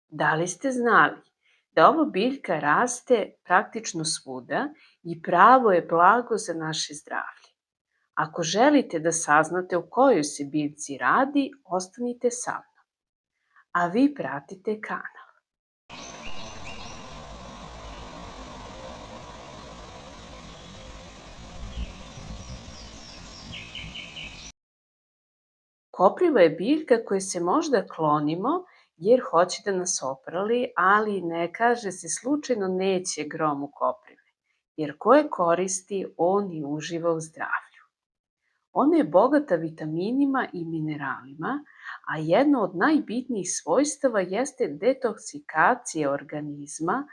Da li ste znali da ova biljka raste praktično svuda i pravo je blago za naše zdravlje? Ako želite da saznate o kojoj se biljci radi, ostanite sa mnom, a vi pratite kanal. Kopriva je biljka koje se možda klonimo jer hoće da nas oprali, ali ne kaže se slučajno neće grom u koprive, jer koje koristi on i uživa u zdravlju. Ona je bogata vitaminima i mineralima, a jedno od najbitnijih svojstava jeste detoksikacija organizma,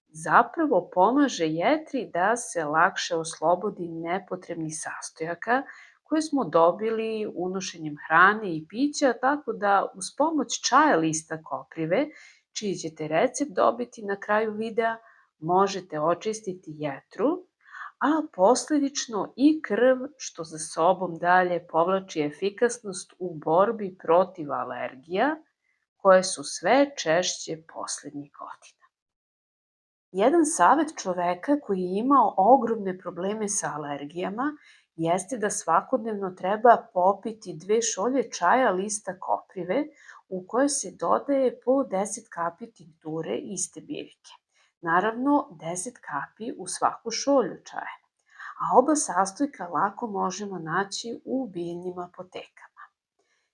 zapravo pomaže jetri da se lakše oslobodi nepotrebnih sastojaka koje smo dobili unošenjem hrane i pića, tako da uz pomoć čaja lista koprive, čiji ćete recept dobiti na kraju videa, možete očistiti jetru, a posledično i krv, što za sobom dalje povlači efikasnost u borbi protiv alergija, koje su sve češće poslednjih godina. Jedan savet čoveka koji je imao ogromne probleme sa alergijama jeste da svakodnevno treba popiti 2 šolje čaja lista koprive u kojoj se dodaje po 10 kapi tinkture iste biljke. Naravno, 10 kapi u svaku šolju čaja, a oba sastojka lako možemo naći u biljnim apotekama.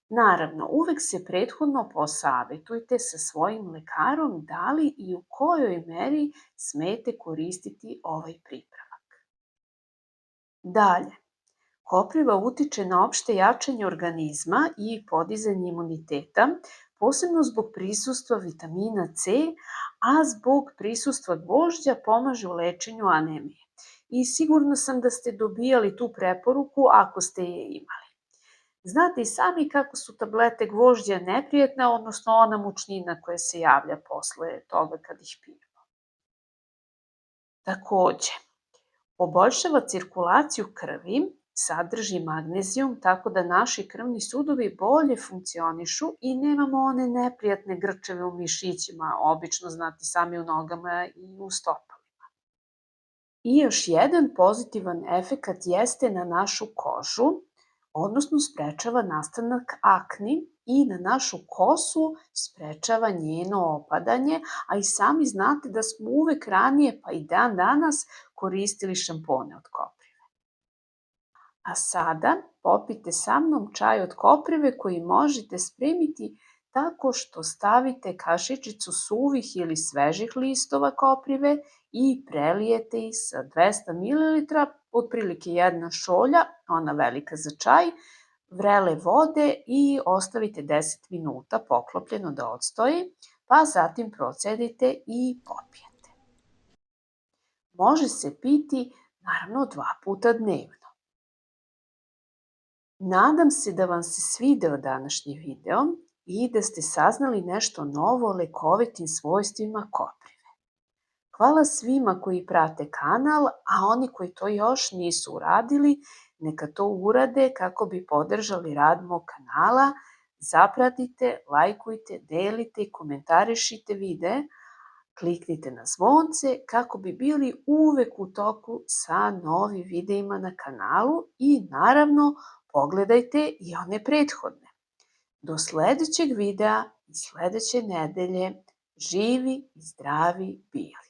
Naravno, uvek se prethodno posavetujte sa svojim lekarom da li i u kojoj meri smete koristiti ovaj pripravak. Dalje, kopriva utiče na opšte jačanje organizma i podizanje imuniteta, posebno zbog prisustva vitamina C, a zbog prisustva gvožđa pomaže u lečenju anemije. I sigurna sam da ste dobijali tu preporuku ako ste je imali. Znate i sami kako su tablete gvožđa neprijatne, odnosno ona mučnina koja se javlja posle toga kad ih pijemo. Takođe, poboljšava cirkulaciju krvi, sadrži magnezijum tako da naši krvni sudovi bolje funkcionišu i nemamo one neprijatne grčeve u mišićima, obično znate sami u nogama i u stopalima. I još jedan pozitivan efekat jeste na našu kožu, odnosno sprečava nastanak akni i na našu kosu sprečava njeno opadanje, a i sami znate da smo uvek ranije, pa i dan danas, koristili šampone od koprive. A sada popite sa mnom čaj od koprive koji možete spremiti tako što stavite kašičicu suvih ili svežih listova koprive i prelijete ih sa 200 ml, otprilike jedna šolja, ona velika za čaj, vrele vode i ostavite 10 minuta poklopljeno da odstoji, pa zatim procedite i popijete. Može se piti, naravno, 2 puta dnevno. Nadam se da vam se svideo današnji video i da ste saznali nešto novo o lekovitim svojstvima koprive. Hvala svima koji prate kanal, a oni koji to još nisu uradili, neka to urade kako bi podržali rad mog kanala. Zapratite, lajkujte, delite i komentarišite videe, kliknite na zvonce kako bi bili uvek u toku sa novim videima na kanalu i naravno pogledajte i one prethodne. Do sledećeg videa i sledeće nedelje, živi i zdravi bili!